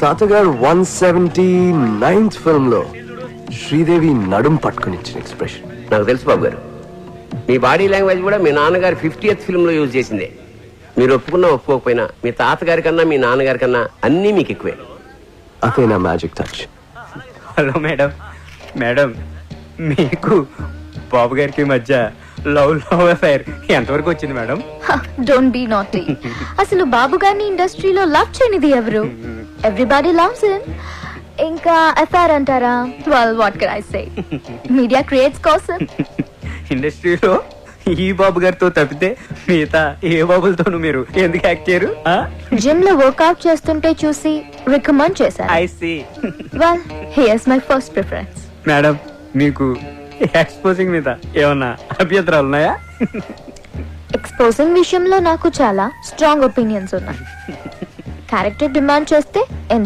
తాతగారు 179th film లో శ్రీదేవి నడుం పట్టుకుని ఇచ్చిన ఎక్స్ప్రెషన్ నాకు తెలుసు బాబు గారు. మీ బాడీ లాంగ్వేజ్ కూడా మీ నాన్నగారు 50th ఫిల్మ్ లో యూజ్ చేసిందే. మీరు ఒప్పుకున్నా ఒప్పుకోకపోయినా మీ తాతగారి కన్నా మీ నాన్నగారి కన్నా అన్నీ మీకు ఎక్కువే. అదే నా magic touch. Hello madam, madam మీకు బాబు గారికి మధ్య లవ్ అఫైర్ ఎంతవరకు వచ్చింది మేడం? Don't be naughty. అసలు బాబు గారిని ఇండస్ట్రీలో లవ్ చేయనిది ఎవరు? Everybody loves him. ఇంకా అఫైర్ అంటారా? Well what can I say, media creates కోసం. ఇండస్ట్రీలో ఈ బాబు గారితో తప్పితే మిగతా ఏ బాబులతోనూ మీరు ఎందుకు యాక్ట్ చేయరు? జిమ్ లో వర్కౌట్ చేస్తుంటే చూసి రికమెండ్ చేశారు. I see. Well here's my first preference. Madam మీకు ఎక్స్పోజింగ్ మీద ఏమన్నా అభ్యంతరాలు ఉన్నాయా? ఎక్స్పోజింగ్ విషయంలో నాకు చాలా స్ట్రాంగ్ ఒపీనియన్స్ ఉన్నాయి. క్యారెక్టర్ డిమాండ్ చేస్తే